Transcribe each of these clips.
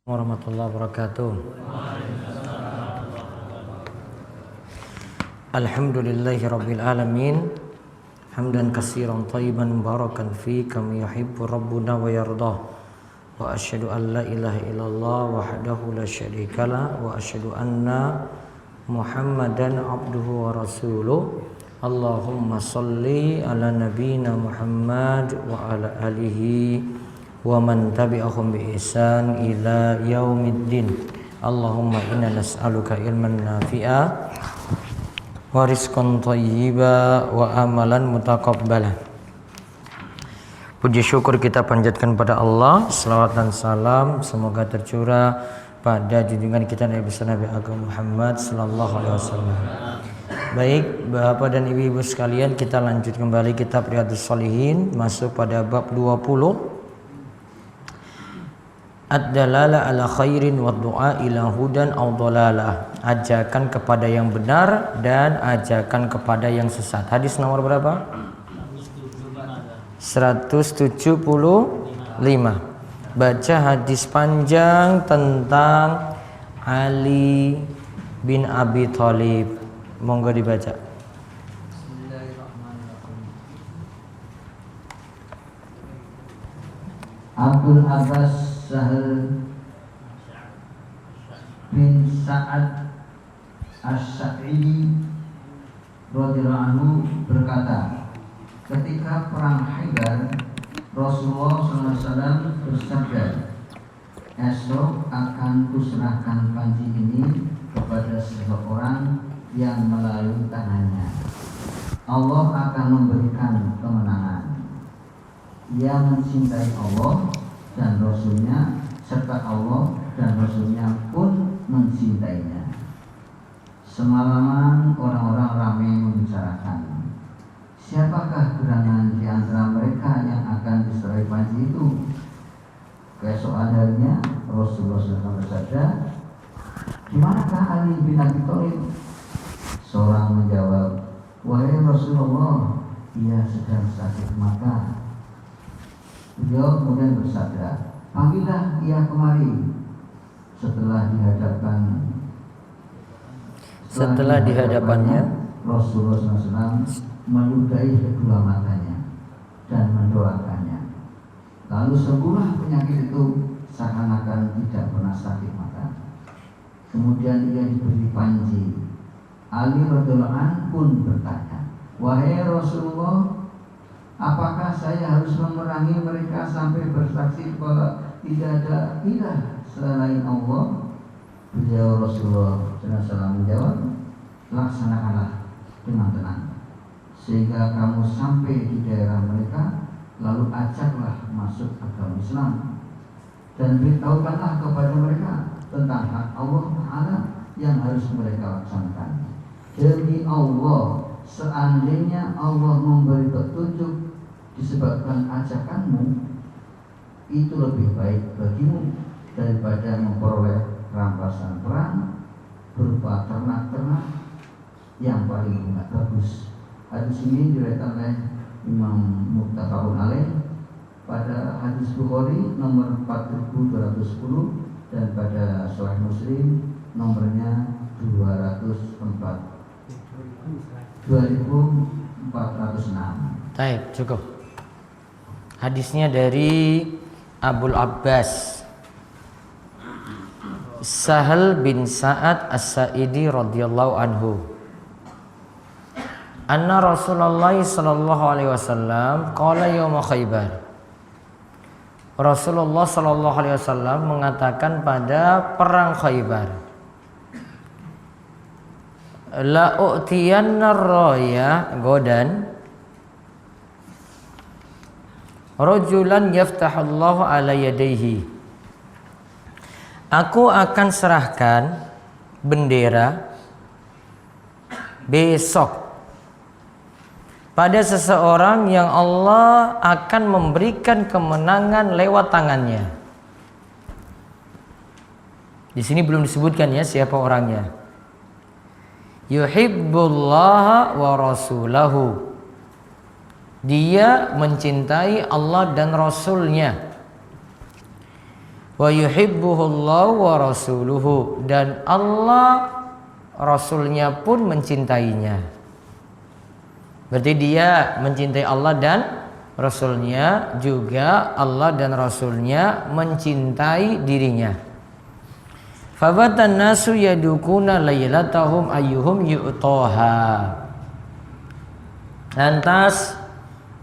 Warahmatullahi wabarakatuh. Alhamdulillahi rabbil alamin. Hamdan katsiran thayyiban mubarakan fi kama yuhibbu rabbuna wa yardah. Wa asyhadu an la ilaha illallah wahdahu la syarikalah wa asyhadu anna Muhammadan abduhu wa rasuluh. Allahumma shalli ala nabiyyina Muhammad wa ala alihi wa man tabi'ahum bi ihsan ila yaumiddin. Allahumma inna nas'aluka ilman nafi'a wa rizqan thayyiba wa amalan mutaqabbala. Puji syukur kita panjatkan pada Allah, selawat dan salam semoga tercurah pada junjungan kita Nabi besar Nabi Agung Muhammad sallallahu alaihi wasallam. Baik, Bapak dan Ibu-ibu sekalian, kita lanjut kembali kitab Riyadhus Shalihin, masuk pada bab 20. Ad-dalala ala khairin wa du'a ila hudan aw dalalah. Ajakan kepada yang benar dan ajakan kepada yang sesat. Hadis nomor berapa? 175. Baca hadis panjang tentang Ali bin Abi Thalib. Monggo dibaca. Abdul Abbas Sahal bin Sa'ad As-Sa'idi radhiyallahu anhu berkata, ketika perang Khaybar, Rasulullah SAW bersabda, esok akan kuserahkan panji ini kepada seseorang yang melalui tangannya Allah akan memberikan kemenangan. Ia mencintai Allah dan Rasulnya, serta Allah dan Rasulnya pun mencintainya. Semalaman orang-orang ramai membicarakan, siapakah gerangan di antara mereka yang akan diserahi panji itu? Keesokan harinya Rasulullah SAW bersabda, di manakah Ali bin Abi Thalib? Seorang menjawab, wahai Rasulullah, ia sedang sakit mata. Beliau kemudian bersabda, panggillah ia kemari. Setelah dihadapannya Rasulullah SAW meludahi kedua matanya dan mendoakannya. Lalu sembuhlah penyakit itu seakan-akan tidak pernah sakit mata. Kemudian ia diberi panji. Ali radhiyallahu anhu pun bertanya, wahai Rasulullah, apakah saya harus memerangi mereka sampai bersaksi bahwa tidak ada ilah selain Allah? Beliau Rasulullah SAW menjawab, laksanakanlah dengan tenang sehingga kamu sampai di daerah mereka, lalu ajaklah masuk agama Islam dan beritahukanlah kepada mereka tentang hak Allah Ta'ala yang harus mereka laksanakan. Demi Allah, seandainya Allah memberi petunjuk disebabkan ajakanmu, itu lebih baik bagimu daripada memperoleh rampasan perang berupa ternak-ternak yang paling tidak bagus. Hadis ini diriwayatkan oleh Imam Muttafaqun alaih pada hadis Bukhari nomor 4210 dan pada Sahih Muslim nomornya 2406. Baik, cukup. Hadisnya dari Abul Abbas Sahal bin Sa'ad As-Sa'idi radhiyallahu anhu. Anna Rasulullah sallallahu alaihi wasallam qala yaum Khaybar. Rasulullah sallallahu alaihi wasallam mengatakan pada perang Khaybar, la u'tiyanna raya godan rajulan yaftahullahu ala yadayhi. Aku akan serahkan bendera besok pada seseorang yang Allah akan memberikan kemenangan lewat tangannya. Di sini belum disebutkan ya siapa orangnya. Yuhibbullaha wa rasulahu. Dia mencintai Allah dan Rasulnya. wa yuhibbuhullahu wa rasuluhu, dan Allah Rasulnya pun mencintainya. Berarti dia mencintai Allah dan Rasulnya, juga Allah dan Rasulnya mencintai dirinya. Fabatan nasu yadukuna lailatahum ayyuhum yu'toha. Lantas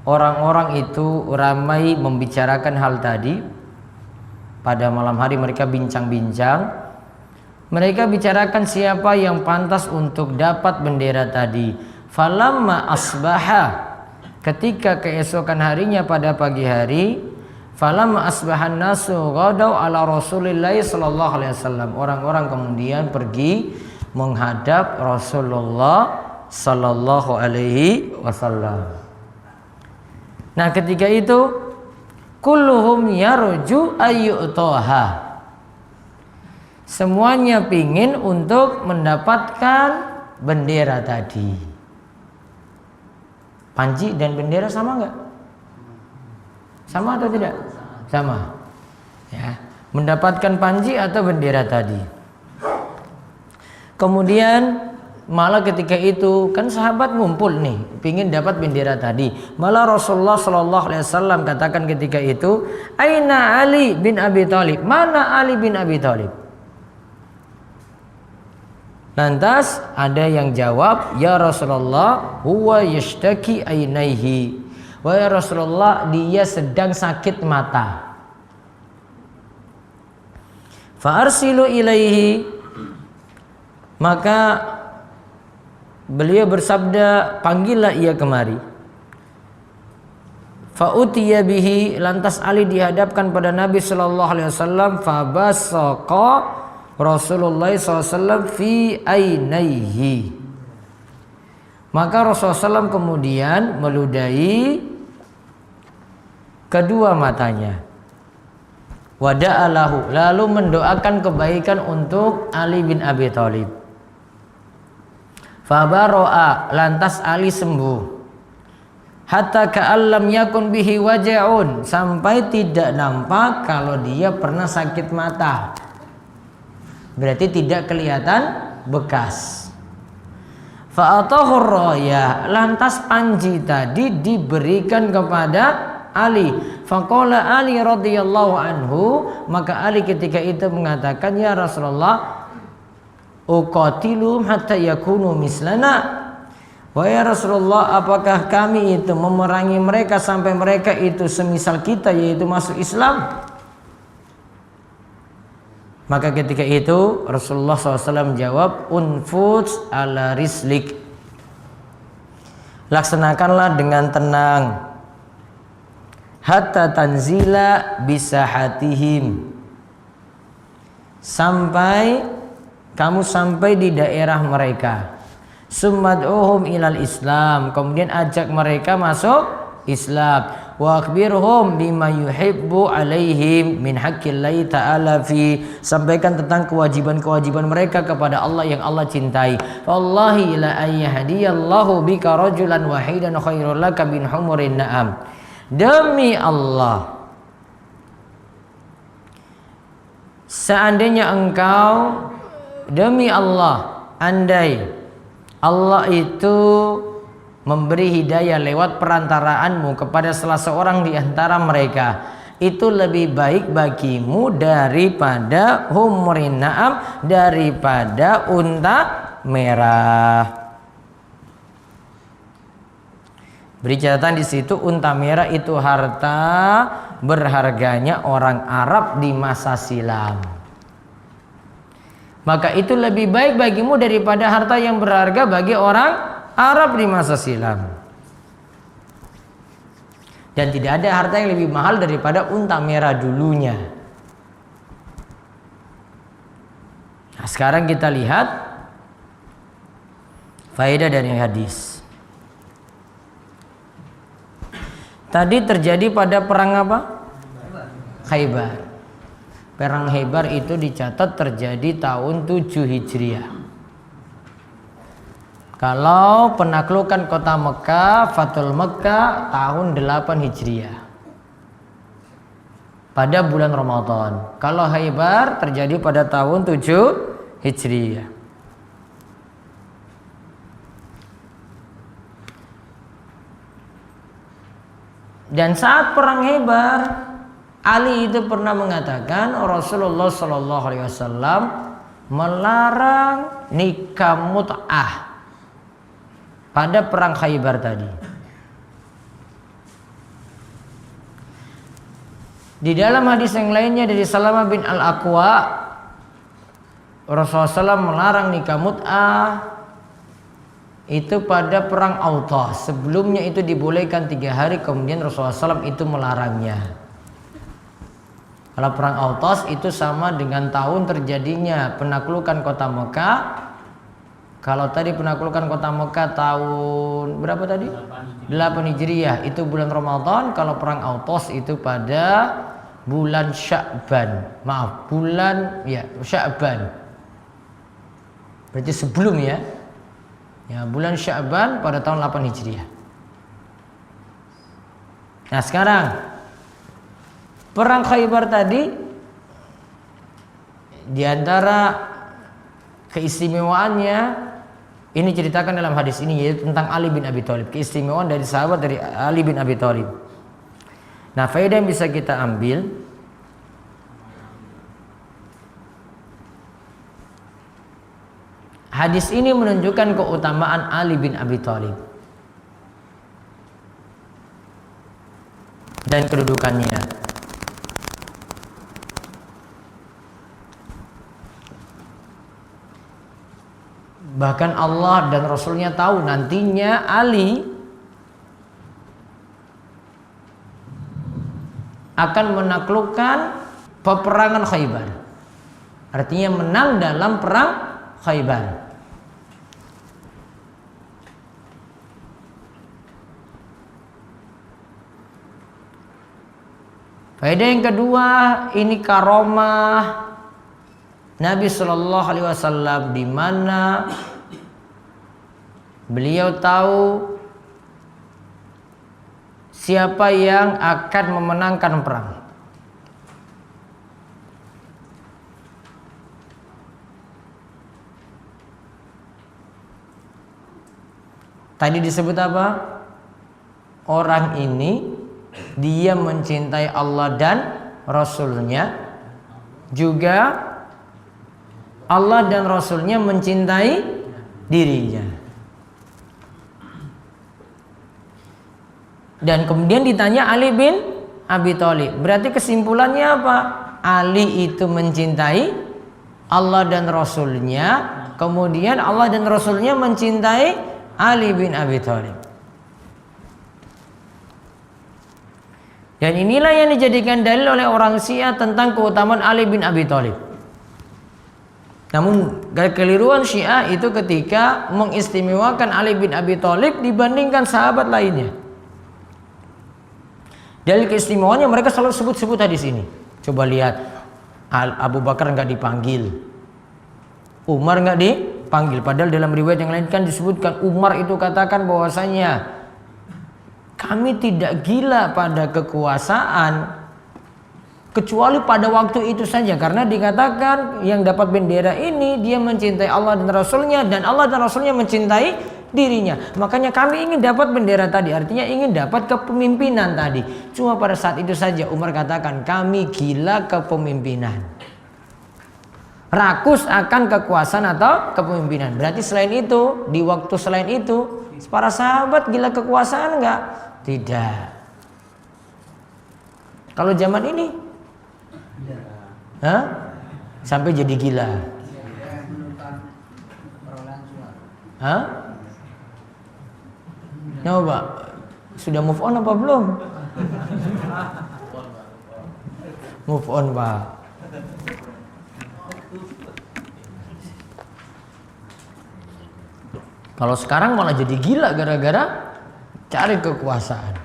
orang-orang itu ramai membicarakan hal tadi. Pada malam hari mereka bincang-bincang. Mereka bicarakan siapa yang pantas untuk dapat bendera tadi. Falamma asbaha, ketika keesokan harinya pada pagi hari, falamma asbahan nasu ghadau ala Rasulillah sallallahu alaihi wasallam. Orang-orang kemudian pergi menghadap Rasulullah sallallahu alaihi wasallam. Nah, ketika itu kulluhum yarju ayyutoha. Semuanya pingin untuk mendapatkan bendera tadi. Panji dan bendera sama enggak? Sama atau tidak? Sama. Ya, mendapatkan panji atau bendera tadi. Kemudian malah ketika itu kan sahabat ngumpul nih, pingin dapat bendera tadi. Malah Rasulullah Shallallahu Alaihi Wasallam katakan ketika itu, Aina Ali bin Abi Thalib? Mana Ali bin Abi Thalib? Lantas ada yang jawab, ya Rasulullah, huwa yashtaki ainaihi. Wahai Rasulullah, dia sedang sakit mata. Fa arsilu ilaihi. Maka beliau bersabda, panggillah ia kemari. Fa utiya bihi. Lantas Ali dihadapkan pada Nabi sallallahu alaihi wasallam. Fa basaqa Rasulullah SAW fi ainaihi. Maka Rasulullah SAW kemudian meludahi kedua matanya. Wada'alahu, lalu mendoakan kebaikan untuk Ali bin Abi Thalib. Fabaro'a, lantas Ali sembuh. Hatta ka'allam yakun bihi waja'un, sampai tidak nampak kalau dia pernah sakit mata. Berarti tidak kelihatan bekas. Fa'atahur raya, lantas panji tadi diberikan kepada Ali. Faqala Ali radhiyallahu anhu, maka Ali ketika itu mengatakan, ya Rasulullah, uqatilum hatta yakunu mislana. Wahai Rasulullah, apakah kami itu memerangi mereka sampai mereka itu semisal kita, yaitu masuk Islam? Maka ketika itu Rasulullah SAW jawab, unfuts ala rislik. Laksanakanlah dengan tenang. Hatta tanzila bisahatihim. Sampai kamu sampai di daerah mereka. Summad'uhum ilal Islam. Kemudian ajak mereka masuk Islam. Wa akhbirhum bima yuhibbu alaihim min haqqillahi ta'ala fi. Sampaikan tentang kewajiban-kewajiban mereka kepada Allah yang Allah cintai. Wallahi la ayyahdiyallahu bika rajulan wahidan khairul laka min humurin na'am. Demi Allah, seandainya engkau, demi Allah, andai Allah itu memberi hidayah lewat perantaraanmu kepada salah seorang di antara mereka, itu lebih baik bagimu daripada humurin na'am, daripada unta merah. Beri catatan di situ, unta merah itu harta berharganya orang Arab di masa silam. Maka itu lebih baik bagimu daripada harta yang berharga bagi orang Arab di masa silam. Dan tidak ada harta yang lebih mahal daripada unta merah dulunya. Nah, sekarang kita lihat faedah dari hadis. Tadi terjadi pada perang apa? Khaybar. Perang Khaybar itu dicatat terjadi tahun 7 Hijriah. Kalau penaklukan kota Mekah, Fathul Mekah tahun 8 Hijriah. 14 pada bulan Ramadan. Kalau Khaybar terjadi pada tahun 7 Hijriah. Dan saat perang Khaybar, Ali itu pernah mengatakan Rasulullah Shallallahu Alaihi Wasallam melarang nikah mut'ah pada perang Khaybar tadi. Di dalam hadis yang lainnya dari Salamah bin Al-Aqwa, Rasulullah SAW melarang nikah mut'ah itu pada perang Autas. Sebelumnya itu dibolehkan 3 hari, kemudian Rasulullah SAW itu melarangnya. Kalau perang Autas itu sama dengan tahun terjadinya penaklukan kota Mekah. Kalau tadi penaklukan kota Mekah tahun berapa tadi? 8 Hijriah, itu bulan Ramadan. Kalau perang Autas itu pada bulan Sya'ban. Maaf, bulan Sya'ban. Berarti sebelum ya. Ya, bulan Sya'ban pada tahun 8 Hijriah. Nah, sekarang perang Khaybar tadi di antara keistimewaannya ini ceritakan dalam hadis ini, yaitu tentang Ali bin Abi Thalib, keistimewaan dari sahabat dari Ali bin Abi Thalib. Nah, faedah yang bisa kita ambil, hadis ini menunjukkan keutamaan Ali bin Abi Thalib dan kedudukannya. Bahkan Allah dan Rasulnya tahu nantinya Ali akan menaklukkan peperangan Khaybar. Artinya menang dalam perang Khaybar. Faedah yang kedua, ini karomah Nabi Shallallahu Alaihi Wasallam, di mana beliau tahu siapa yang akan memenangkan perang. Tadi disebut apa? Orang ini dia mencintai Allah dan Rasulnya, juga Allah dan Rasulnya mencintai dirinya. Dan kemudian ditanya Ali bin Abi Thalib. Berarti kesimpulannya apa? Ali itu mencintai Allah dan Rasulnya, kemudian Allah dan Rasulnya mencintai Ali bin Abi Thalib. Dan inilah yang dijadikan dalil oleh orang Syiah tentang keutamaan Ali bin Abi Thalib. Namun kekeliruan Syiah itu ketika mengistimewakan Ali bin Abi Thalib dibandingkan sahabat lainnya. Dalil keistimewaannya mereka selalu sebut-sebut hadis ini. Coba lihat, Abu Bakar nggak dipanggil, Umar nggak dipanggil. Padahal dalam riwayat yang lain kan disebutkan Umar itu katakan bahwasanya kami tidak gila pada kekuasaan kecuali pada waktu itu saja, karena dikatakan yang dapat bendera ini dia mencintai Allah dan Rasulnya, dan Allah dan Rasulnya mencintai dirinya. Makanya kami ingin dapat bendera tadi, artinya ingin dapat kepemimpinan tadi. Cuma pada saat itu saja Umar katakan kami gila kepemimpinan, rakus akan kekuasaan atau kepemimpinan. Berarti selain itu, di waktu selain itu para sahabat gila kekuasaan enggak? Tidak. Kalau zaman ini sampai jadi gila. Coba, sudah move on apa belum? Move on, Pak. Kalau sekarang malah jadi gila gara-gara cari kekuasaan.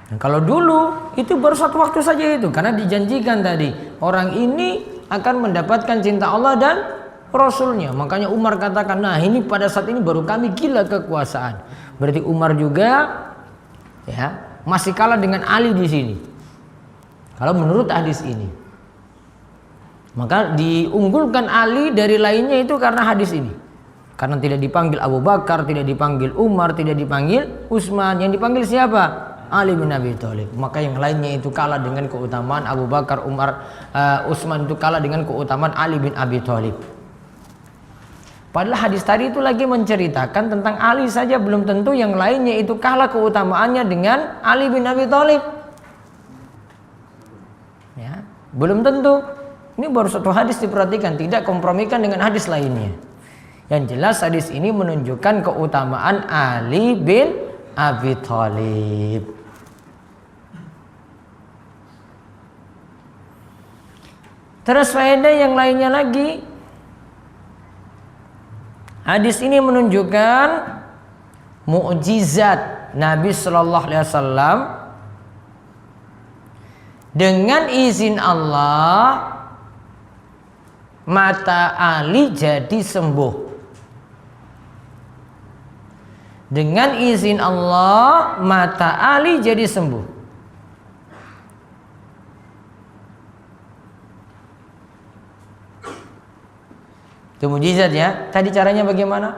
Dan kalau dulu itu baru satu waktu saja itu, karena dijanjikan tadi orang ini akan mendapatkan cinta Allah dan Rasulnya. Makanya Umar katakan, nah ini pada saat ini baru kami gila kekuasaan. Berarti Umar juga ya masih kalah dengan Ali di sini. Kalau menurut hadis ini, maka diunggulkan Ali dari lainnya itu karena hadis ini. Karena tidak dipanggil Abu Bakar, tidak dipanggil Umar, tidak dipanggil Utsman, yang dipanggil siapa? Ali bin Abi Thalib. Maka yang lainnya itu kalah dengan keutamaan Abu Bakar, Umar, Utsman itu kalah dengan keutamaan Ali bin Abi Thalib. Padahal hadis tadi itu lagi menceritakan tentang Ali saja, belum tentu yang lainnya itu kalah keutamaannya dengan Ali bin Abi Thalib. Ya, belum tentu. Ini baru satu hadis diperhatikan, tidak kompromikan dengan hadis lainnya. Yang jelas hadis ini menunjukkan keutamaan Ali bin Abi Thalib. Terus faedah yang lainnya lagi, hadis ini menunjukkan mukjizat Nabi Shallallahu Alaihi Wasallam. Dengan izin Allah, mata Ali jadi sembuh. Dengan izin Allah, mata Ali jadi sembuh. Itu mukjizat ya. Tadi caranya bagaimana?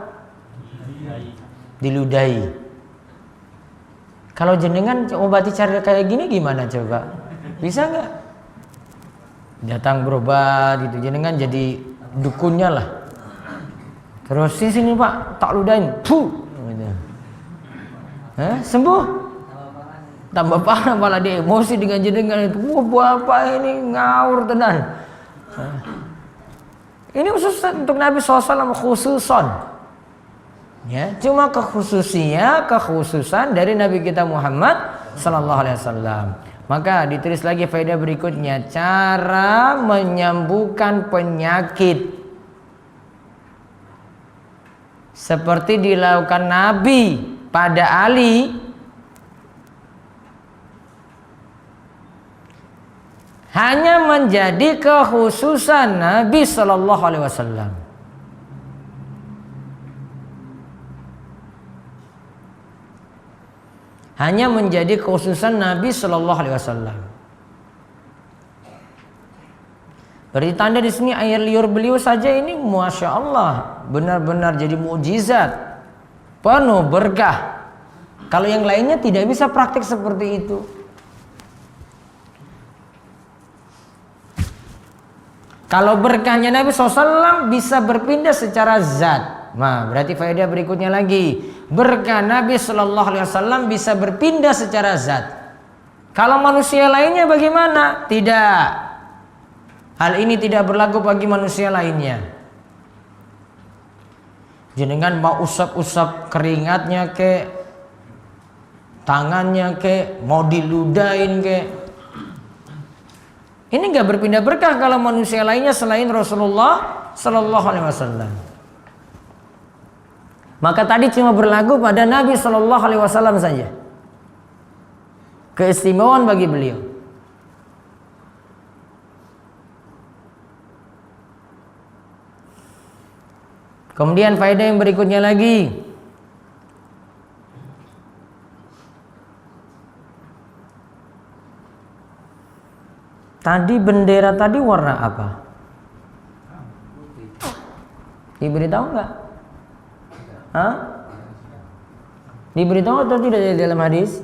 Diludahi. Kalau jenengan obati cara kayak gini gimana coba? Bisa nggak? Datang berobat gitu, jenengan jadi dukunnya lah. Terus sini Pak, tak ludahin, puh. Sembuh. Tambah parah malah dia emosi dengan jenengan itu. Wah bapak ini ngawur tenan. Ini khusus untuk Nabi SAW khususon. Ya, cuma kekhususan dari Nabi kita Muhammad Sallallahu Alaihi Wasallam. Maka ditulis lagi faedah berikutnya, cara menyembuhkan penyakit seperti dilakukan Nabi pada Ali, hanya menjadi kekhususan Nabi Sallallahu Alaihi Wasallam. Hanya menjadi kekhususan Nabi Sallallahu Alaihi Wasallam. Berarti tanda di sini air liur beliau saja ini, masya Allah, benar-benar jadi mukjizat. Penuh berkah. Kalau yang lainnya tidak bisa praktik seperti itu. Kalau berkahnya Nabi SAW bisa berpindah secara zat. Nah, berarti faedah berikutnya lagi, berkah Nabi SAW bisa berpindah secara zat. Kalau manusia lainnya bagaimana? Tidak. Hal ini tidak berlaku bagi manusia lainnya. Jenengan mau usap-usap keringatnya ke, tangannya ke, mau diludahin ke, ini nggak berpindah berkah kalau manusia lainnya selain Rasulullah Sallallahu Alaihi Wasallam. Maka tadi cuma berlaku pada Nabi Sallallahu Alaihi Wasallam saja. Keistimewaan bagi beliau. Kemudian faedah yang berikutnya lagi, tadi bendera tadi warna apa? Diberitahu nggak? Hah? Diberitahu atau tidak di dalam hadis?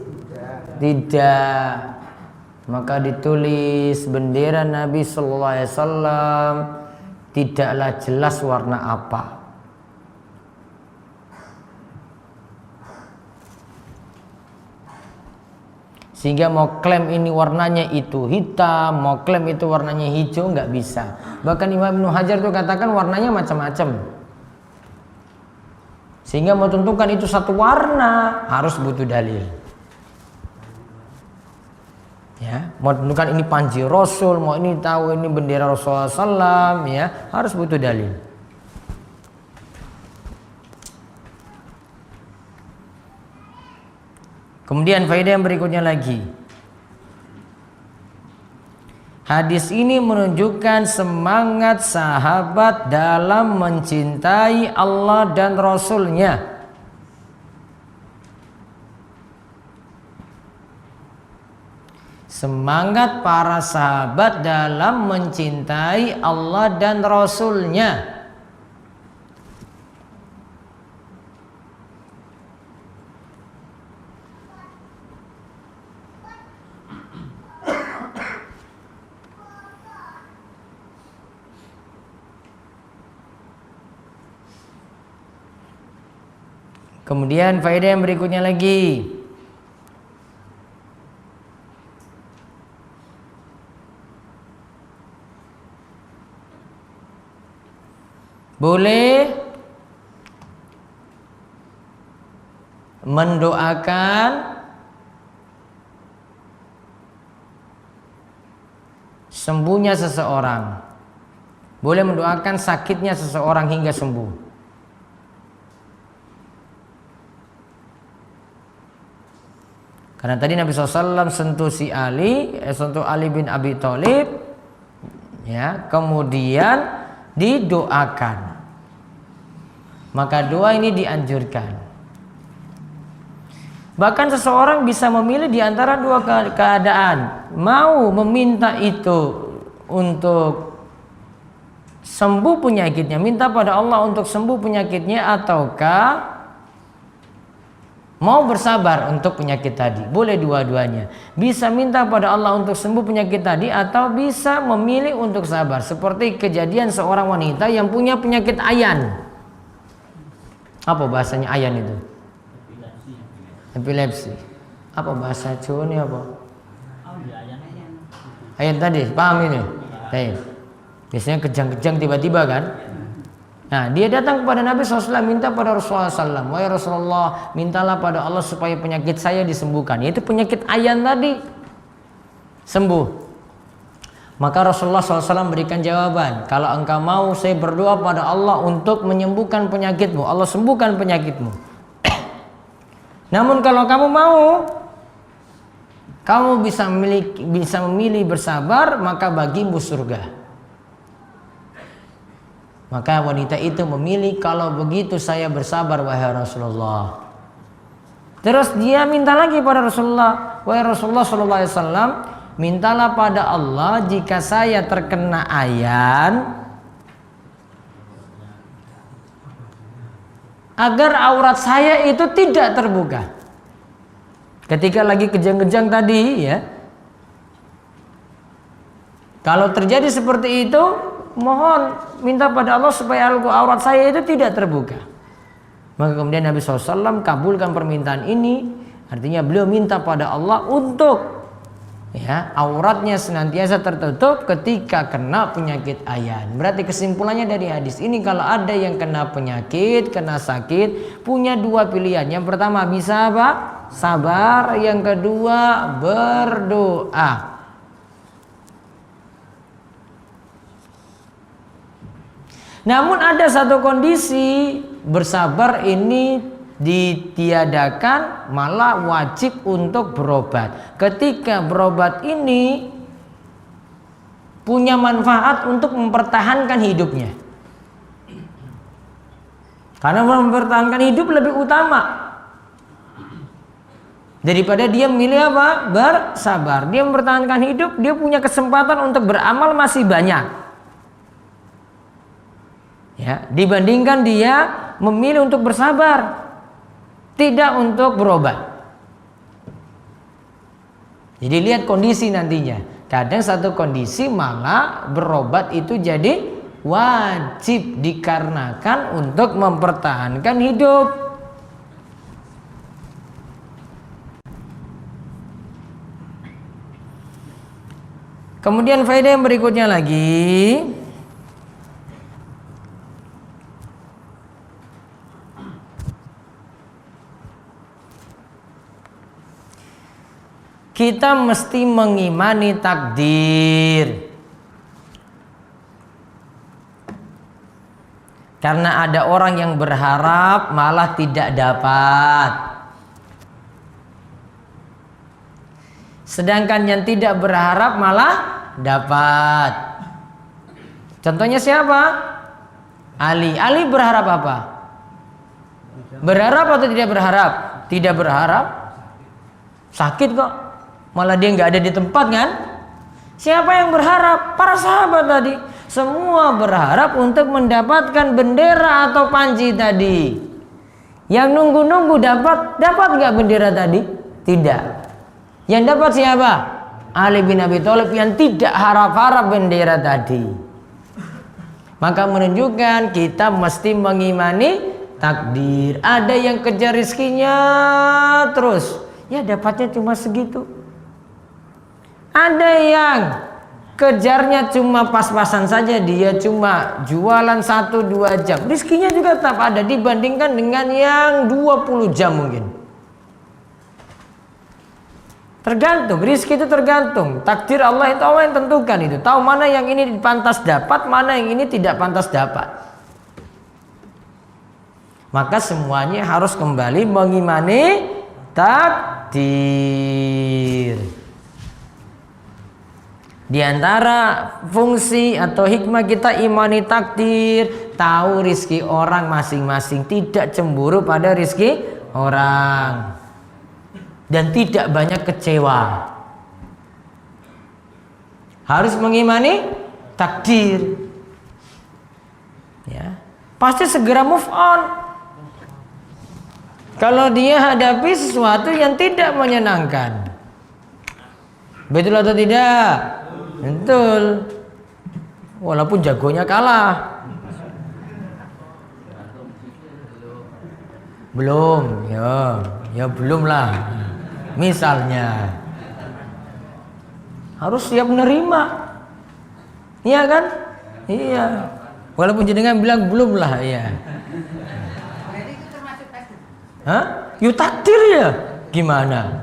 Tidak. Maka ditulis bendera Nabi Sallallahu Alaihi Wasallam tidaklah jelas warna apa. Sehingga mau klaim ini warnanya itu hitam, mau klaim itu warnanya hijau, nggak bisa. Bahkan Imam Ibnu Hajar itu katakan warnanya macam-macam. Sehingga mau tentukan itu satu warna harus butuh dalil. Ya, mau tentukan ini panji Rasul, mau ini tahu ini bendera Rasulullah SAW, ya harus butuh dalil. Kemudian faedah yang berikutnya lagi, hadis ini menunjukkan semangat sahabat dalam mencintai Allah dan Rasul-Nya. semangat para sahabat dalam mencintai Allah dan Rasul-Nya. Kemudian faedah yang berikutnya lagi, boleh mendoakan sembuhnya seseorang, boleh mendoakan sakitnya seseorang hingga sembuh. Karena tadi Nabi SAW sentuh Ali bin Abi Thalib, ya, kemudian didoakan. Maka doa ini dianjurkan. Bahkan seseorang bisa memilih di antara dua keadaan, mau meminta itu untuk sembuh penyakitnya, minta pada Allah untuk sembuh penyakitnya, ataukah mau bersabar untuk penyakit tadi. Boleh dua-duanya. Bisa minta pada Allah untuk sembuh penyakit tadi, atau bisa memilih untuk sabar. Seperti kejadian seorang wanita yang punya penyakit ayan. Apa bahasanya ayan itu? Epilepsi. Apa bahasa Jawa ini apa? Ayan tadi, paham ini? Biasanya kejang-kejang tiba-tiba kan? Nah, dia datang kepada Nabi SAW, minta pada Rasulullah SAW, wahai Rasulullah, mintalah pada Allah supaya penyakit saya disembuhkan, yaitu penyakit ayan tadi, sembuh. Maka Rasulullah SAW berikan jawaban, kalau engkau mau, saya berdoa pada Allah untuk menyembuhkan penyakitmu, Allah sembuhkan penyakitmu. Namun kalau kamu mau, kamu bisa memilih bersabar, maka bagimu surga. Maka wanita itu memilih, kalau begitu saya bersabar wahai Rasulullah. Terus dia minta lagi pada Rasulullah, wahai Rasulullah SAW, mintalah pada Allah jika saya terkena ayan, agar aurat saya itu tidak terbuka. Ketika lagi kejang-kejang tadi, ya, kalau terjadi seperti itu, mohon minta pada Allah supaya aurat saya itu tidak terbuka. Maka kemudian Nabi SAW kabulkan permintaan ini. Artinya beliau minta pada Allah untuk, ya, auratnya senantiasa tertutup ketika kena penyakit ayan. Berarti kesimpulannya dari hadis ini, kalau ada yang kena penyakit, kena sakit, punya dua pilihan. Yang pertama bisa apa? Sabar. Yang kedua berdoa. Namun ada satu kondisi, bersabar ini ditiadakan, malah wajib untuk berobat. Ketika berobat ini punya manfaat untuk mempertahankan hidupnya. Karena mempertahankan hidup lebih utama daripada dia memilih apa? Bersabar. Dia mempertahankan hidup, dia punya kesempatan untuk beramal masih banyak. Ya, dibandingkan dia memilih untuk bersabar, tidak untuk berobat. Jadi lihat kondisi nantinya. Kadang satu kondisi malah berobat itu jadi wajib dikarenakan untuk mempertahankan hidup. Kemudian faedah yang berikutnya lagi, kita mesti mengimani takdir. Karena ada orang yang berharap malah tidak dapat, sedangkan yang tidak berharap malah dapat. Contohnya siapa? Ali. Ali berharap apa? Berharap atau tidak berharap? Tidak berharap. Sakit kok. malah dia nggak ada di tempat kan? Siapa yang berharap? Para sahabat tadi. Semua berharap untuk mendapatkan bendera atau panji tadi. Yang nunggu-nunggu dapat nggak bendera tadi? Tidak. Yang dapat siapa? Ali bin Abi Thalib yang tidak harap-harap bendera tadi. Maka menunjukkan kita mesti mengimani takdir. Ada yang kejar rizkinya terus, ya dapatnya cuma segitu. Ada yang kejarnya cuma pas-pasan saja, dia cuma jualan 1-2 jam, rizkinya juga tetap ada dibandingkan dengan yang 20 jam mungkin. Tergantung, rizki itu tergantung. Takdir Allah itu Allah yang tentukan itu. Tahu mana yang ini pantas dapat, mana yang ini tidak pantas dapat. Maka semuanya harus kembali mengimani takdir. Di antara fungsi atau hikmah kita imani takdir, tahu rizki orang masing-masing, tidak cemburu pada rizki orang, dan tidak banyak kecewa. Harus mengimani takdir. Ya, pasti segera move on. Kalau dia hadapi sesuatu yang tidak menyenangkan, betul atau tidak? Betul. Walaupun jagonya kalah. Belum, ya belum lah. Misalnya harus siap menerima. Iya kan? Iya. Walaupun jenengan bilang belum lah, ya. Hah? Yuk takdir ya? Gimana?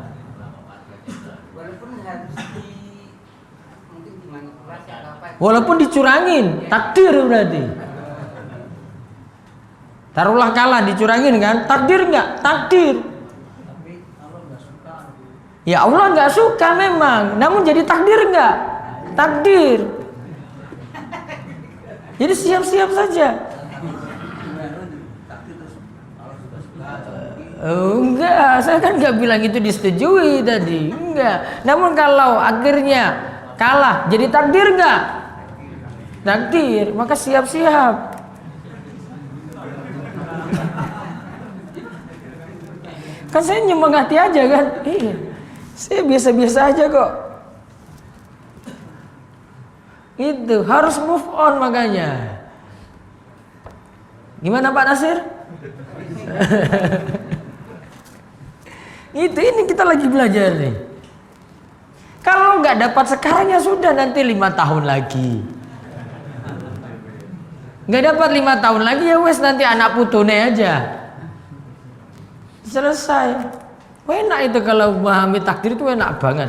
Walaupun dicurangin, takdir berarti. Taruhlah kalah, dicurangin kan? Takdir enggak? Takdir. Ya Allah enggak suka memang, namun jadi takdir enggak? Takdir. Jadi siap-siap saja. Enggak, saya kan enggak bilang itu disetujui tadi. Enggak. Namun kalau akhirnya kalah, jadi takdir enggak? Takdir, maka siap-siap. Kan saya nyemangati aja kan. Iya, saya biasa-biasa aja kok. Itu harus move on makanya. Gimana Pak Nasir? Ini kita lagi belajar nih. Kalau nggak dapat sekarang ya sudah, nanti 5 tahun lagi. Nggak dapat 5 tahun lagi ya wes, nanti anak putune aja. Selesai. Enak itu kalau memahami takdir itu enak banget.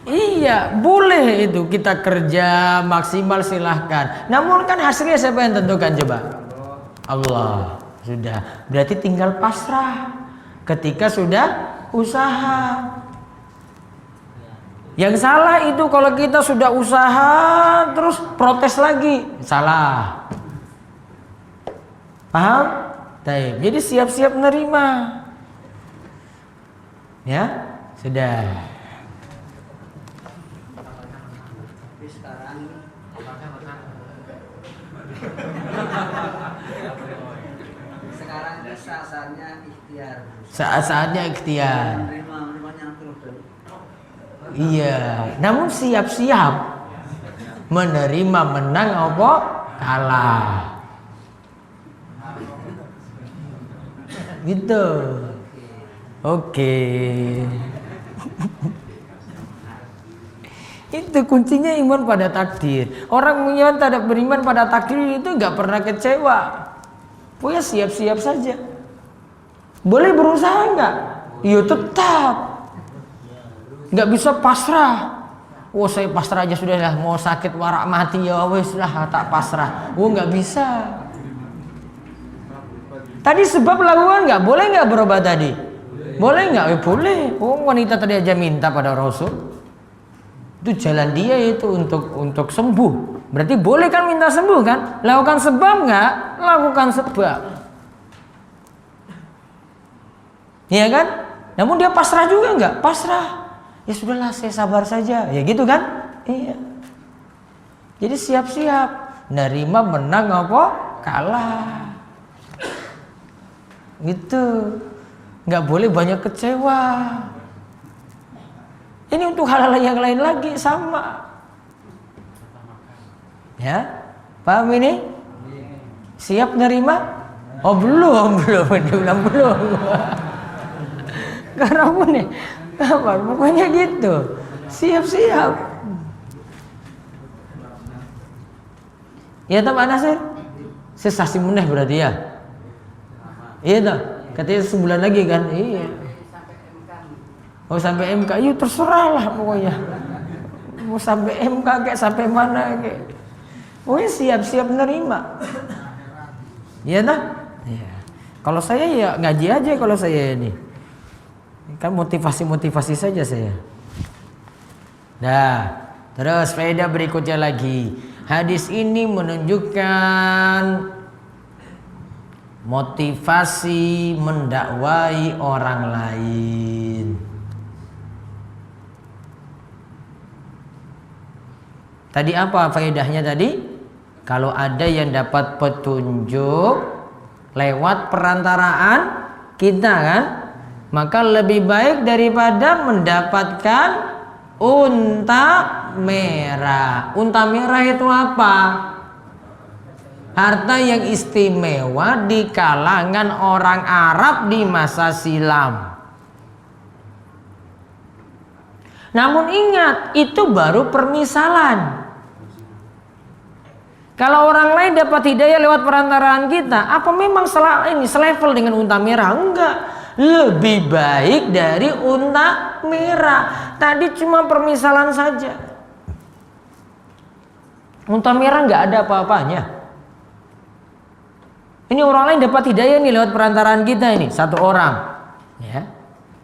Iya, boleh itu kita kerja maksimal silahkan. Namun kan hasilnya siapa yang tentukan coba? Allah. Sudah. Berarti tinggal pasrah ketika sudah usaha. Yang salah itu kalau kita sudah usaha terus protes lagi, salah. Paham? Baik. Jadi siap-siap menerima. Ya, sudah. Sekarang saatnya ikhtiar. Saat-saatnya ikhtiar. Iya, namun siap-siap menerima menang apa kalah. Gitu. Oke. Itu kuncinya iman pada takdir. Orang yang tidak beriman pada takdir itu nggak pernah kecewa. Pokoknya siap-siap saja. Boleh berusaha nggak? Ya tetap. Nggak bisa pasrah. Oh saya pasrah aja sudah lah, mau sakit warak mati ya wes lah tak pasrah. Oh nggak bisa. Tadi sebab lakukan nggak? Boleh nggak berobat tadi? Boleh nggak? Boleh. Oh wanita tadi aja minta pada Rasul. Itu jalan dia itu untuk sembuh. Berarti boleh kan minta sembuh kan? Lakukan sebab nggak? Lakukan sebab. Iya kan? Namun dia pasrah juga enggak? Pasrah. Ya sudahlah, saya sabar saja. Ya gitu kan? Iya. Jadi siap-siap nerima menang apa kalah. Gitu. Enggak boleh banyak kecewa. Ini untuk hal-hal yang lain lagi sama. Ya? Paham ini? Siap nerima? Oh belum. Diulang belum. Karena nih, apa? Pokoknya gitu. Siap-siap. Iya tak Pak Nasir? Sesasi meneh berarti ya? Iya tak? Katanya sebulan lagi kan? Iya. Oh sampai MK, iya terserah lah pokoknya. Mau sampai MK kayak sampai mana kayak. Pokoknya siap-siap menerima. Iya tak? Iya. Kalau saya ya ngaji aja kalau saya ini. Kan motivasi saja saya. Nah, terus faedah berikutnya lagi. Hadis ini menunjukkan motivasi mendakwai orang lain. Tadi apa faedahnya tadi? Kalau ada yang dapat petunjuk lewat perantaraan kita kan, maka lebih baik daripada mendapatkan unta merah. Unta merah itu apa? Harta yang istimewa di kalangan orang Arab di masa silam. Namun ingat, itu baru permisalan. Kalau orang lain dapat hidayah lewat perantaraan kita, apa memang selevel dengan unta merah? Enggak. Lebih baik dari unta merah. Tadi cuma permisalan saja. Unta merah nggak ada apa-apanya. Ini orang lain dapat hidayah nih lewat perantaraan kita ini, satu orang. Ya.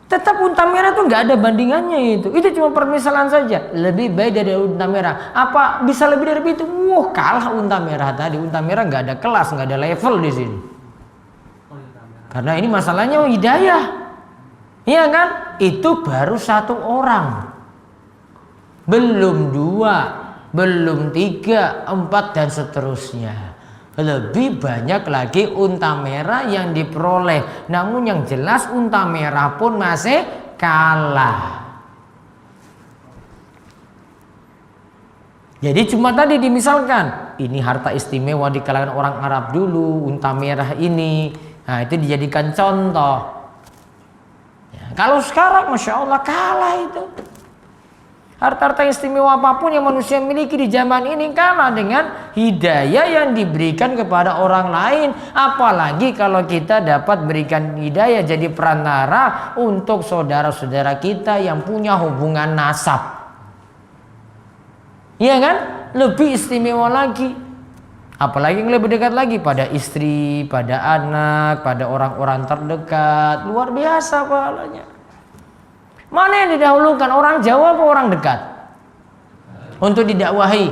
Tetap unta merah tuh nggak ada bandingannya itu. Itu cuma permisalan saja. Lebih baik dari unta merah. Apa bisa lebih dari itu? Wah, kalah unta merah tadi. Unta merah nggak ada kelas, nggak ada level di sini. Karena ini masalahnya hidayah. Iya kan? Itu baru satu orang. Belum dua, belum tiga, empat dan seterusnya. Lebih banyak lagi unta merah yang diperoleh. Namun yang jelas unta merah pun masih kalah. Jadi cuma tadi dimisalkan, ini harta istimewa di kalangan orang Arab dulu, unta merah ini. Nah itu dijadikan contoh. Ya, kalau sekarang Masya Allah kalah itu. Harta-harta istimewa apapun yang manusia miliki di zaman ini kalah dengan hidayah yang diberikan kepada orang lain. Apalagi kalau kita dapat berikan hidayah jadi perantara untuk saudara-saudara kita yang punya hubungan nasab. Iya kan? Lebih istimewa lagi. Apalagi yang lebih dekat lagi pada istri, pada anak, pada orang-orang terdekat. Luar biasa pahalanya. Mana yang didahulukan, orang Jawa atau orang dekat? Untuk didakwahi.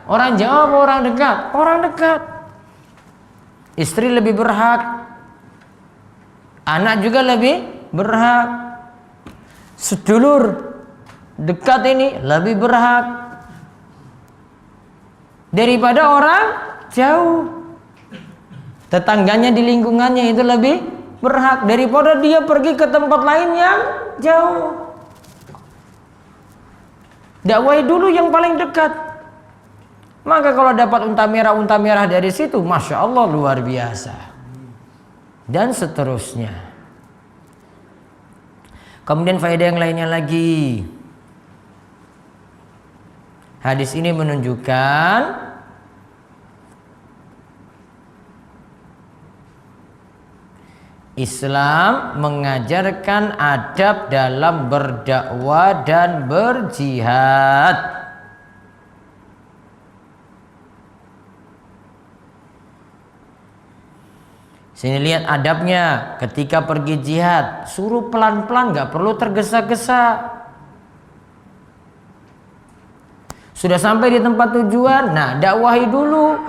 Orang Jawa atau orang dekat? Orang dekat. Istri lebih berhak. Anak juga lebih berhak. Sedulur dekat ini lebih berhak daripada orang jauh. Tetangganya di lingkungannya itu lebih berhak daripada dia pergi ke tempat lain yang jauh. Dakwahi dulu yang paling dekat. Maka kalau dapat unta merah dari situ, Masya Allah luar biasa. Dan seterusnya. Kemudian faedah yang lainnya lagi. Hadis ini menunjukkan Islam mengajarkan adab dalam berdakwah dan berjihad. Sini lihat adabnya ketika pergi jihad, suruh pelan-pelan, gak perlu tergesa-gesa. Sudah sampai di tempat tujuan, nah dakwahi dulu.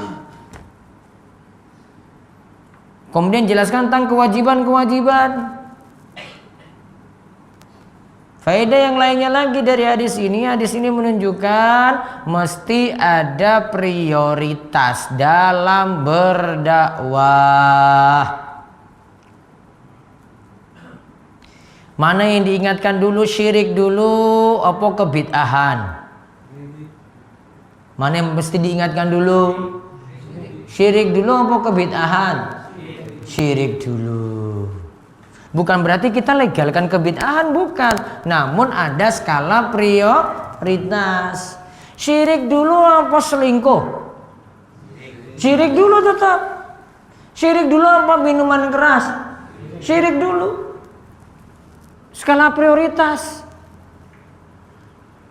Kemudian jelaskan tentang kewajiban-kewajiban. Faedah yang lainnya lagi dari hadis ini menunjukkan mesti ada prioritas dalam berdakwah. Mana yang diingatkan dulu, syirik dulu, apa kebid'ahan? Mana yang mesti diingatkan dulu? Syirik dulu apa kebid'ahan? Syirik dulu. Bukan berarti kita legalkan kebid'ahan, bukan. Namun ada skala prioritas. Syirik dulu apa selingkuh? Syirik dulu tetap. Syirik dulu apa minuman keras? Syirik dulu. Skala prioritas.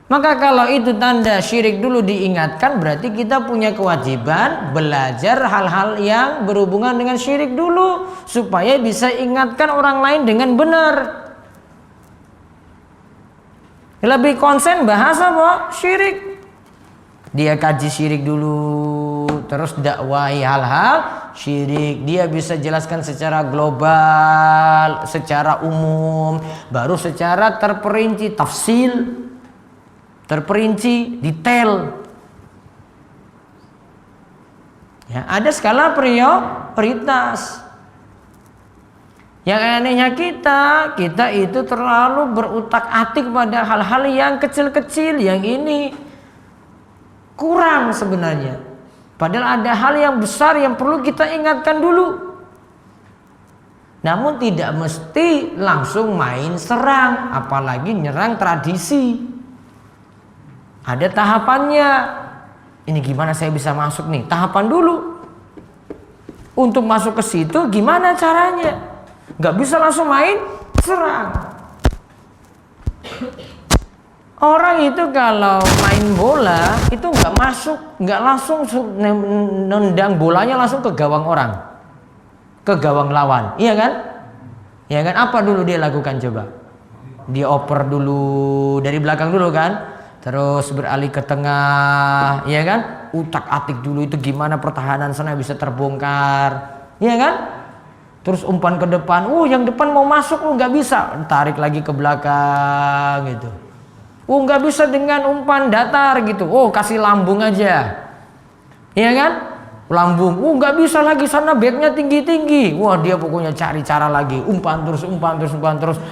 Maka kalau itu tanda syirik dulu diingatkan, berarti kita punya kewajiban belajar hal-hal yang berhubungan dengan syirik dulu supaya bisa ingatkan orang lain dengan benar. Lebih konsen bahas apa? Syirik. Dia kaji syirik dulu, terus dakwahi hal-hal syirik. Dia bisa jelaskan secara global, secara umum, baru secara terperinci, tafsil, terperinci, detail. Ya, ada skala prioritas. Yang anehnya kita itu terlalu berutak-atik pada hal-hal yang kecil-kecil, yang ini kurang sebenarnya. Padahal ada hal yang besar yang perlu kita ingatkan dulu. Namun tidak mesti langsung main serang, apalagi nyerang tradisi. Ada tahapannya. Ini gimana saya bisa masuk nih? Tahapan dulu. Untuk masuk ke situ gimana caranya? Gak bisa langsung main serang. Orang itu kalau main bola itu nggak masuk, nggak langsung nendang bolanya langsung ke gawang orang, ke gawang lawan, iya kan? Iya kan? Apa dulu dia lakukan coba? Dia oper dulu dari belakang dulu kan, terus beralih ke tengah, iya kan? Utak-atik dulu itu gimana pertahanan sana bisa terbongkar, iya kan? Terus umpan ke depan, yang depan mau masuk, nggak bisa, tarik lagi ke belakang gitu. Nggak bisa dengan umpan datar gitu. Kasih lambung aja. Iya kan? Lambung. Nggak bisa lagi, sana backnya tinggi-tinggi. Dia pokoknya cari cara lagi. Umpan terus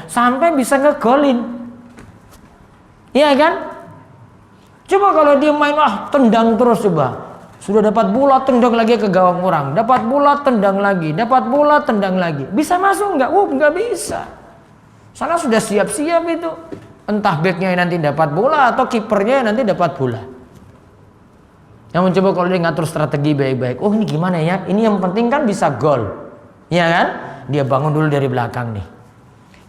sampai bisa ngegolin. Iya kan? Coba kalau dia main tendang terus coba. Sudah dapat bola tendang lagi ke gawang orang. Dapat bola tendang lagi. Dapat bola tendang lagi. Bisa masuk nggak? Nggak bisa. Sana sudah siap-siap itu. Entah backnya nanti dapat bola atau kipernya nanti dapat bola. Namun coba kalau dia ngatur strategi baik-baik. Ini gimana ya? Ini yang penting kan bisa gol. Ya kan? Dia bangun dulu dari belakang nih.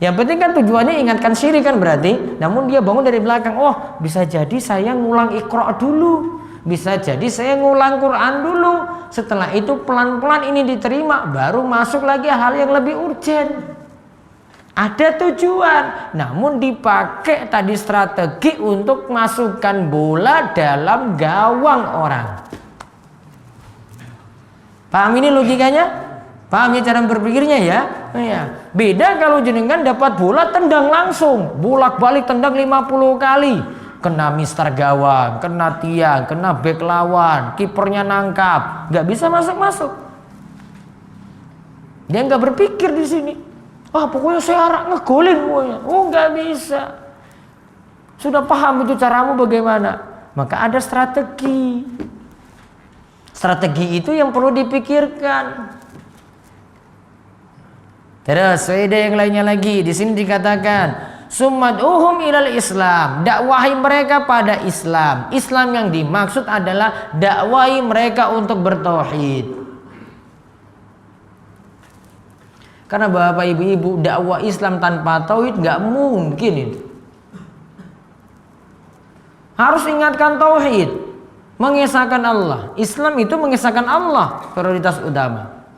Yang penting kan tujuannya ingatkan syirik kan berarti. Namun dia bangun dari belakang. Bisa jadi saya ngulang Iqra dulu. Bisa jadi saya ngulang Quran dulu. Setelah itu pelan-pelan ini diterima. Baru masuk lagi hal yang lebih urgent. Ada tujuan, namun dipakai tadi strategi untuk masukkan bola dalam gawang orang. Paham ini logikanya? Paham ya cara berpikirnya ya? Beda kalau jenengan dapat bola tendang langsung, bolak-balik tendang 50 kali. Kena mister gawang, kena tiang, kena bek lawan, kipernya nangkap, nggak bisa masuk-masuk. Dia nggak berpikir di sini. Pokoknya saya arak ngegolin pokoknya. Nggak bisa. Sudah paham itu caramu bagaimana? Maka ada strategi. Strategi itu yang perlu dipikirkan. Terus faedah yang lainnya lagi. Di sini dikatakan, summad'uhum ilal Islam. Dakwahi mereka pada Islam. Islam yang dimaksud adalah dakwahi mereka untuk bertauhid. Karena bapak ibu-ibu dakwah Islam tanpa tauhid nggak mungkin itu. Harus ingatkan tauhid, mengesahkan Allah. Islam itu mengesahkan Allah prioritas utama.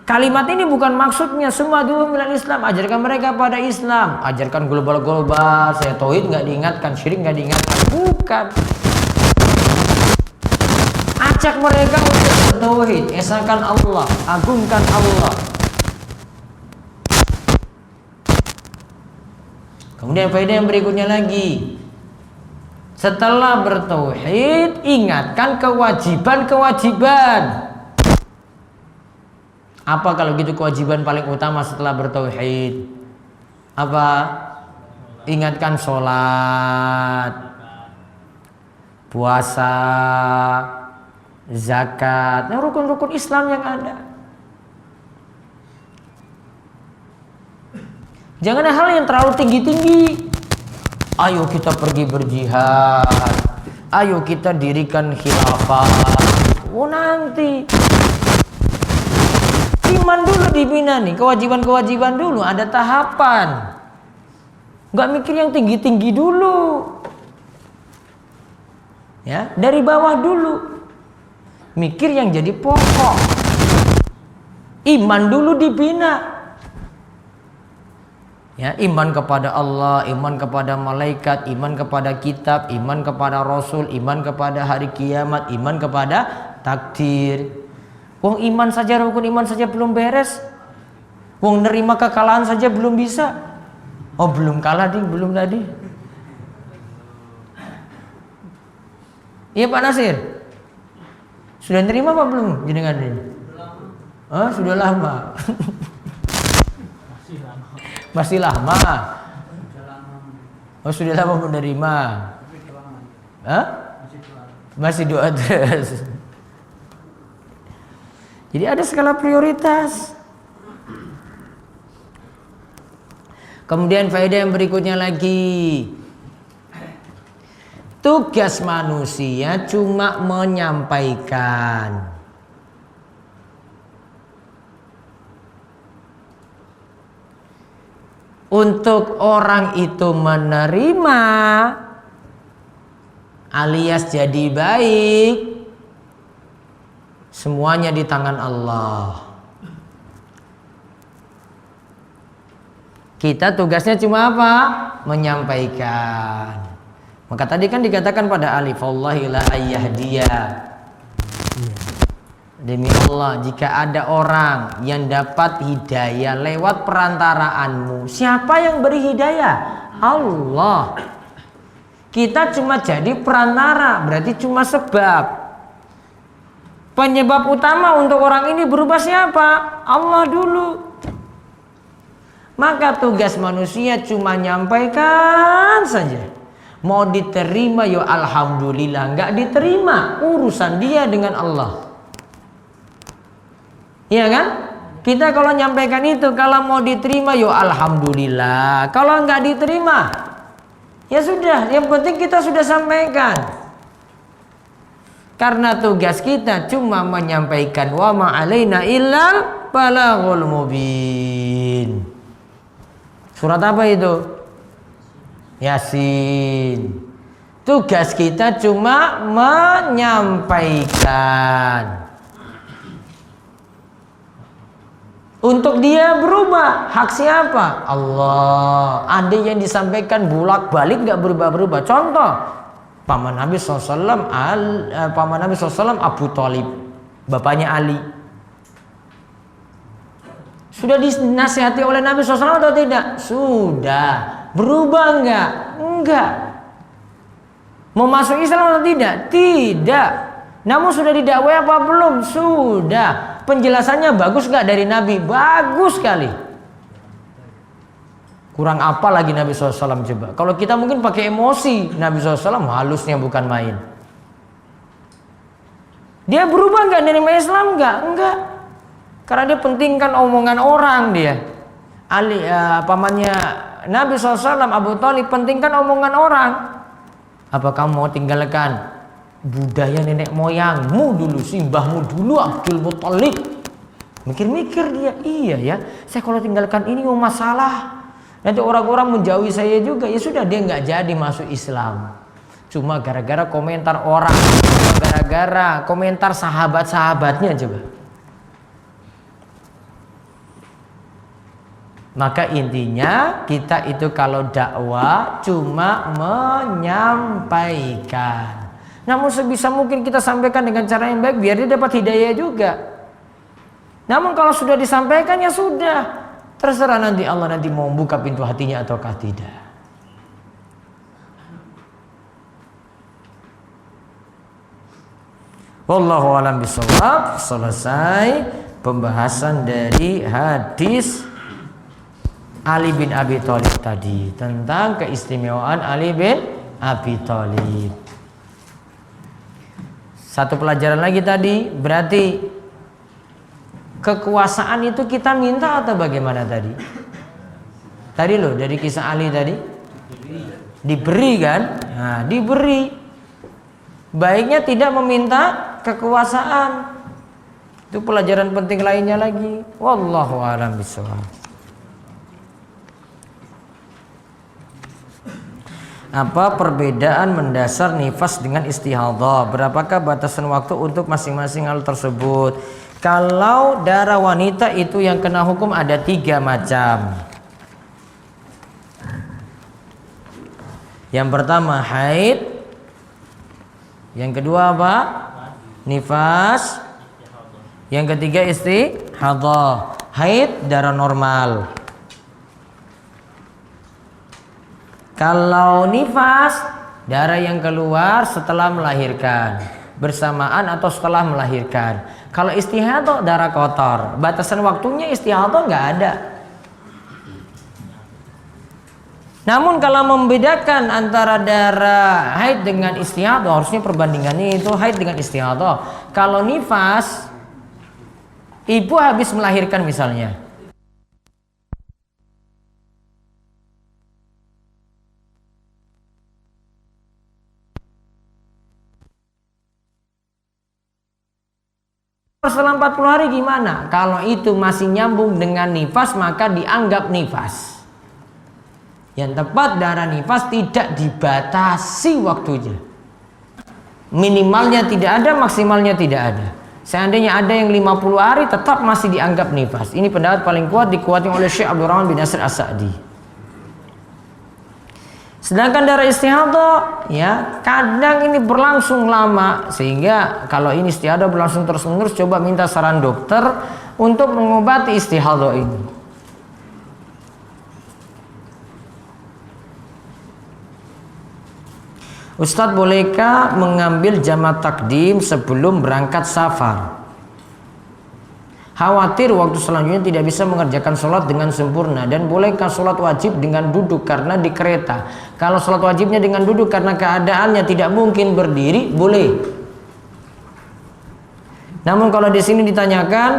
Kalimat ini bukan maksudnya semua dulu milal Islam. Ajarkan mereka pada Islam, ajarkan global-global. Saya tauhid nggak diingatkan, syirik nggak diingatkan. Bukan. Ajak mereka untuk bertauhid, esahkan Allah, agungkan Allah. Kemudian faedah yang berikutnya lagi, setelah bertauhid ingatkan kewajiban-kewajiban. Apa kalau gitu kewajiban paling utama setelah bertauhid? Apa? Ingatkan sholat, puasa, zakat, rukun-rukun Islam yang ada. Jangan ada hal yang terlalu tinggi-tinggi. Ayo kita pergi berjihad, ayo kita dirikan khilafah. Oh nanti iman dulu dibina nih, kewajiban-kewajiban dulu, ada tahapan. Gak mikir yang tinggi-tinggi dulu. Ya, dari bawah dulu. Mikir yang jadi pokok. Iman dulu dibina. Ya, iman kepada Allah, iman kepada malaikat, iman kepada kitab, iman kepada rasul, iman kepada hari kiamat, iman kepada takdir. Wong iman saja, rukun iman saja belum beres. Wong nerima kekalahan saja belum bisa. Oh belum kalah ding, belum tadi. Iya Pak Nasir. Sudah nerima apa belum jenengan ini? Oh, sudah lama. Masih lama. Oh sudah lama menerima. Hah? Masih doa terus. Jadi ada skala prioritas. Kemudian faedah yang berikutnya lagi, tugas manusia cuma menyampaikan. Untuk orang itu menerima alias jadi baik, semuanya di tangan Allah. Kita tugasnya cuma apa? Menyampaikan. Maka tadi kan dikatakan pada alif wallahi la ayyahdiya. Demi Allah, jika ada orang yang dapat hidayah lewat perantaraanmu, siapa yang beri hidayah? Allah. Kita cuma jadi perantara, berarti cuma sebab. Penyebab utama untuk orang ini berubah siapa? Allah dulu. Maka tugas manusia cuma nyampaikan saja. Mau diterima ya alhamdulillah, nggak diterima urusan dia dengan Allah. Iya kan? Kita kalau nyampaikan itu, kalau mau diterima ya alhamdulillah, kalau nggak diterima ya sudah, yang penting kita sudah sampaikan. Karena tugas kita cuma menyampaikan, wa ma alaina illal balaghul mubin. Surat apa itu? Yasin. Tugas kita cuma menyampaikan. Untuk dia berubah, hak siapa? Allah. Ada yang disampaikan bolak-balik gak berubah-berubah. Contoh, paman Nabi SAW, Abu Thalib, bapaknya Ali. Sudah dinasihati oleh Nabi SAW atau tidak? Sudah. Berubah enggak? Enggak. Mau masuk Islam atau tidak? Tidak. Namun sudah didakwai apa belum? Sudah. Penjelasannya bagus enggak dari Nabi? Bagus sekali. Kurang apa lagi Nabi SAW coba? Kalau kita mungkin pakai emosi, Nabi SAW halusnya bukan main. Dia berubah enggak dari Islam? Enggak. Enggak. Karena dia pentingkan omongan orang dia. Ali, pamannya Nabi SAW, Abu Thalib, pentingkan omongan orang. Apa kamu mau tinggalkan budaya nenek moyangmu dulu, simbahmu dulu, Abdul Muthalib? Mikir-mikir dia, iya ya, saya kalau tinggalkan ini mau masalah. Nanti orang-orang menjauhi saya juga. Ya sudah, dia nggak jadi masuk Islam. Cuma gara-gara komentar orang, gara-gara komentar sahabat-sahabatnya coba. Maka intinya kita itu kalau dakwah cuma menyampaikan. Namun sebisa mungkin kita sampaikan dengan cara yang baik biar dia dapat hidayah juga. Namun kalau sudah disampaikan ya sudah, terserah nanti Allah nanti mau buka pintu hatinya ataukah tidak. Wallahu a'lam bishawab. Selesai pembahasan dari hadis Ali bin Abi Thalib tadi tentang keistimewaan Ali bin Abi Thalib. Satu pelajaran lagi tadi, berarti kekuasaan itu kita minta atau bagaimana tadi? Tadi loh dari kisah Ali tadi diberi kan? Nah, diberi. Baiknya tidak meminta kekuasaan. Itu pelajaran penting lainnya lagi. Wallahu a'lam bishawab. Apa perbedaan mendasar nifas dengan istihadhah? Berapakah batasan waktu untuk masing-masing hal tersebut? Kalau darah wanita itu yang kena hukum ada 3 macam. Yang pertama haid. Yang kedua apa? Nifas. Yang ketiga istihadhah. Haid darah normal. Kalau nifas, darah yang keluar setelah melahirkan, bersamaan atau setelah melahirkan. Kalau istihadhah darah kotor. Batasan waktunya istihadhah nggak ada. Namun kalau membedakan antara darah haid dengan istihadhah, harusnya perbandingannya itu haid dengan istihadhah. Kalau nifas, ibu habis melahirkan misalnya, setelah 40 hari gimana? Kalau itu masih nyambung dengan nifas maka dianggap nifas. Yang tepat darah nifas tidak dibatasi waktunya. Minimalnya tidak ada, maksimalnya tidak ada. Seandainya ada yang 50 hari tetap masih dianggap nifas. Ini pendapat paling kuat, dikuatkan oleh Syekh Abdurrahman bin Nasir As-Sa'di. Sedangkan darah istihadhah ya kadang ini berlangsung lama, sehingga kalau ini istihadhah berlangsung terus-menerus, coba minta saran dokter untuk mengobati istihadhah ini. Ustadz, bolehkah mengambil jamak takdim sebelum berangkat safar? Khawatir waktu selanjutnya tidak bisa mengerjakan sholat dengan sempurna. Dan bolehkah sholat wajib dengan duduk karena di kereta? Kalau sholat wajibnya dengan duduk karena keadaannya tidak mungkin berdiri, boleh. Namun kalau di sini ditanyakan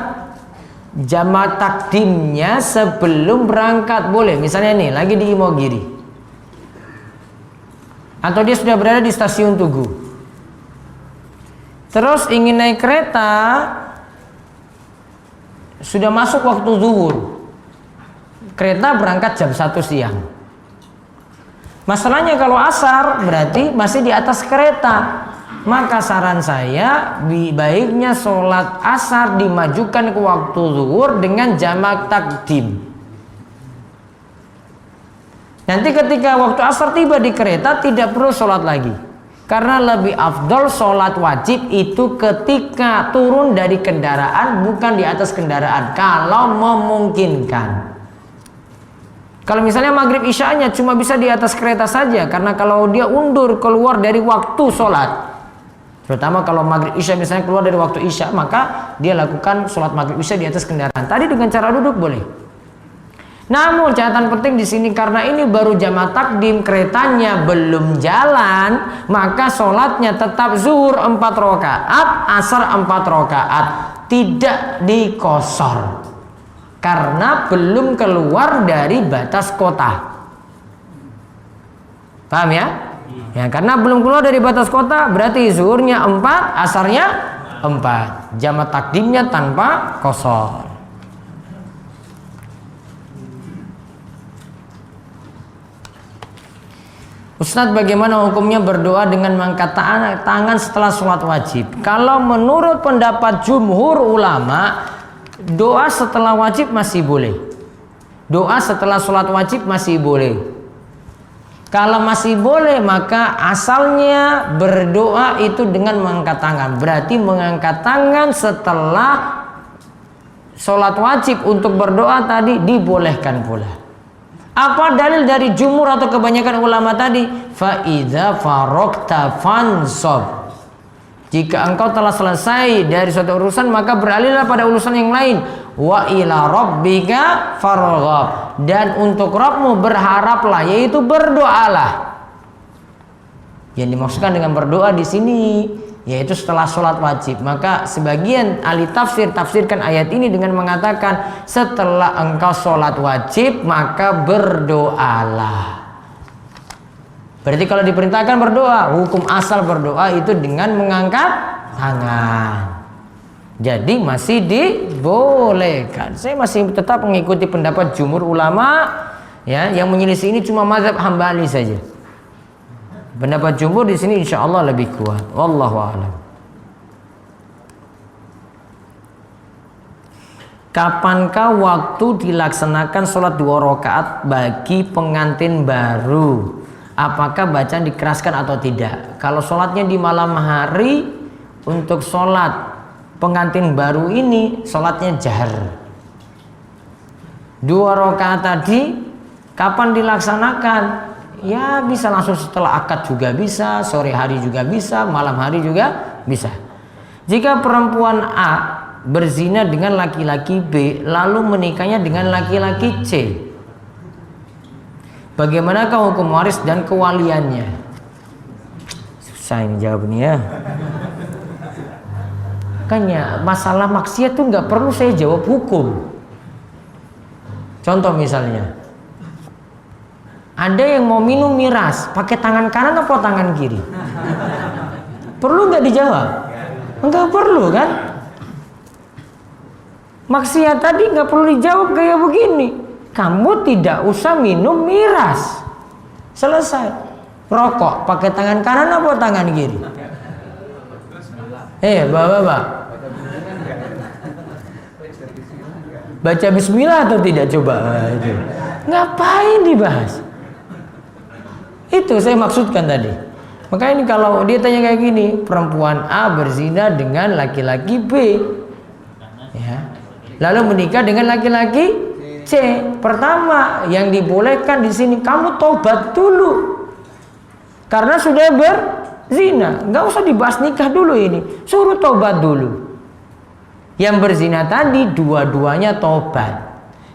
jamak takdimnya sebelum berangkat, boleh. Misalnya nih lagi di Imogiri, atau dia sudah berada di stasiun Tugu, terus ingin naik kereta, sudah masuk waktu zuhur, kereta berangkat jam 1 siang. Masalahnya kalau asar berarti masih di atas kereta. Maka saran saya baiknya sholat asar dimajukan ke waktu zuhur dengan jamak takdim. Nanti ketika waktu asar tiba di kereta tidak perlu sholat lagi. Karena lebih afdol sholat wajib itu ketika turun dari kendaraan, bukan di atas kendaraan, kalau memungkinkan. Kalau misalnya maghrib isya'nya cuma bisa di atas kereta saja, karena kalau dia undur keluar dari waktu sholat, terutama kalau maghrib isya misalnya keluar dari waktu isya, maka dia lakukan sholat maghrib isya di atas kendaraan. Tadi dengan cara duduk boleh. Namun catatan penting di sini, karena ini baru jamak takdim, keretanya belum jalan, maka sholatnya tetap zuhur 4 rakaat, asar 4 rakaat, tidak dikosor, karena belum keluar dari batas kota. Paham ya? Ya, karena belum keluar dari batas kota, berarti zuhurnya 4, asarnya 4, jamak takdimnya tanpa kosor. Ustadz, bagaimana hukumnya berdoa dengan mengangkat tangan setelah sholat wajib? Kalau menurut pendapat jumhur ulama, doa setelah wajib masih boleh. Doa setelah sholat wajib masih boleh. Kalau masih boleh, maka asalnya berdoa itu dengan mengangkat tangan. Berarti mengangkat tangan setelah sholat wajib untuk berdoa tadi dibolehkan pula. Apa dalil dari jumhur atau kebanyakan ulama tadi? Fa idza faraqta fansab. Jika engkau telah selesai dari suatu urusan, maka beralihlah pada urusan yang lain. Wa ila rabbika farghab, dan untuk Rabbmu berharaplah, yaitu berdoalah. Yang dimaksudkan dengan berdoa di sini yaitu setelah sholat wajib. Maka sebagian ahli tafsir tafsirkan ayat ini dengan mengatakan setelah engkau sholat wajib maka berdoalah. Berarti kalau diperintahkan berdoa, hukum asal berdoa itu dengan mengangkat tangan. Jadi masih dibolehkan. Saya masih tetap mengikuti pendapat jumhur ulama, ya, yang menyelisih ini cuma mazhab Hambali saja. Pendapat jumhur di sini insya Allah lebih kuat. Wallahu a'lam. Kapankah waktu dilaksanakan sholat 2 rakaat bagi pengantin baru? Apakah bacaan dikeraskan atau tidak? Kalau sholatnya di malam hari, untuk sholat pengantin baru ini sholatnya jahar. 2 rakaat tadi kapan dilaksanakan? Ya bisa langsung setelah akad juga bisa, sore hari juga bisa, malam hari juga bisa. Jika perempuan A berzina dengan laki-laki B lalu menikahnya dengan laki-laki C, bagaimanakah hukum waris dan kewaliannya? Susah ini jawabnya ya. Makanya masalah maksiat tuh nggak perlu saya jawab hukum. Contoh misalnya, ada yang mau minum miras pakai tangan kanan atau tangan kiri? Perlu nggak dijawab? Nggak perlu kan? Maksiat tadi nggak perlu dijawab kayak begini. Kamu tidak usah minum miras. Selesai. Rokok pakai tangan kanan atau tangan kiri? Bapak-bapak, baca bismillah atau tidak coba? Itu. Ngapain dibahas? Itu saya maksudkan tadi. Maka ini kalau dia tanya kayak gini, perempuan A berzina dengan laki-laki B, ya, lalu menikah dengan laki-laki C. Pertama yang dibolehkan di sini, kamu tobat dulu karena sudah berzina. Nggak usah dibahas nikah dulu ini, suruh tobat dulu. Yang berzina tadi dua-duanya tobat.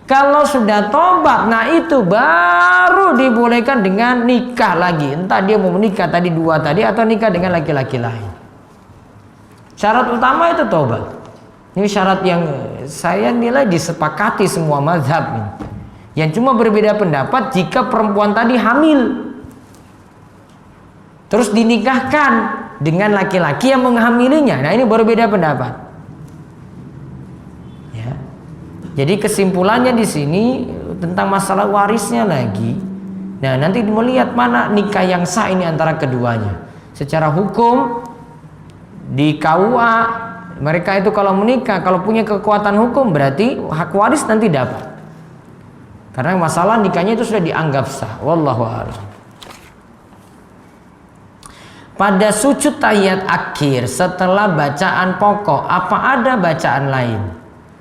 Kalau sudah tobat, nah itu baru dibolehkan dengan nikah lagi. Entah dia mau menikah tadi 2 tadi atau nikah dengan laki-laki lain. Syarat utama itu tobat. Ini syarat yang saya nilai disepakati semua mazhab ini. Yang cuma berbeda pendapat jika perempuan tadi hamil, terus dinikahkan dengan laki-laki yang menghamilinya. Nah ini berbeda pendapat. Jadi kesimpulannya di sini tentang masalah warisnya lagi. Nah nanti melihat mana nikah yang sah ini antara keduanya. Secara hukum di KUA mereka itu kalau menikah, kalau punya kekuatan hukum berarti hak waris nanti dapat. Karena masalah nikahnya itu sudah dianggap sah. Wallahu a'lam. Pada sujud tahiyat akhir setelah bacaan pokok, apa ada bacaan lain?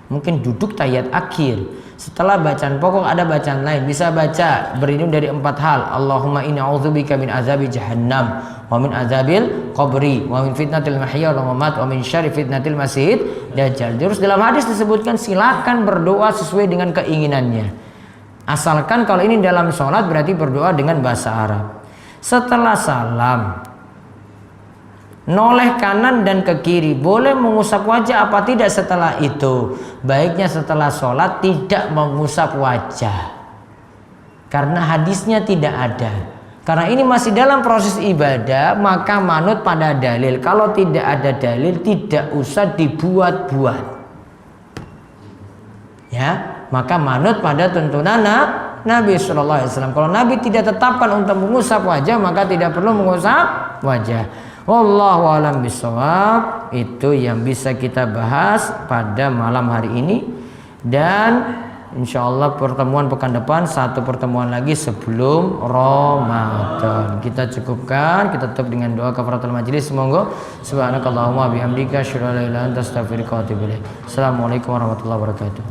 Mungkin duduk tahiyat akhir, setelah bacaan pokok ada bacaan lain. Bisa baca berlindung dari 4 hal. Allahumma inni a'udzubika min azabi jahannam wa min azabil qabri wa min fitnatil mahya wal mamat wa min syarri fitnatil masih dajjal. Terus dalam hadis disebutkan silakan berdoa sesuai dengan keinginannya. Asalkan kalau ini dalam sholat berarti berdoa dengan bahasa Arab. Setelah salam, noleh kanan dan ke kiri, boleh mengusap wajah apa tidak setelah itu? Baiknya setelah sholat tidak mengusap wajah, karena hadisnya tidak ada. Karena ini masih dalam proses ibadah, maka manut pada dalil. Kalau tidak ada dalil, tidak usah dibuat-buat, ya. Maka manut pada tuntunan Nabi Sallallahu Alaihi Wasallam. Kalau Nabi tidak tetapkan untuk mengusap wajah, maka tidak perlu mengusap wajah. Wallahu a'lam bishawab. Itu yang bisa kita bahas pada malam hari ini. Dan insya Allah pertemuan pekan depan satu pertemuan lagi sebelum Ramadan. Kita cukupkan, kita tutup dengan doa kafaratul majlis. Semoga subhanakallahumma bihamdika asyhadu an la ilaha illa anta astaghfiruka wa atubu ilaik. Assalamualaikum warahmatullahi wabarakatuh.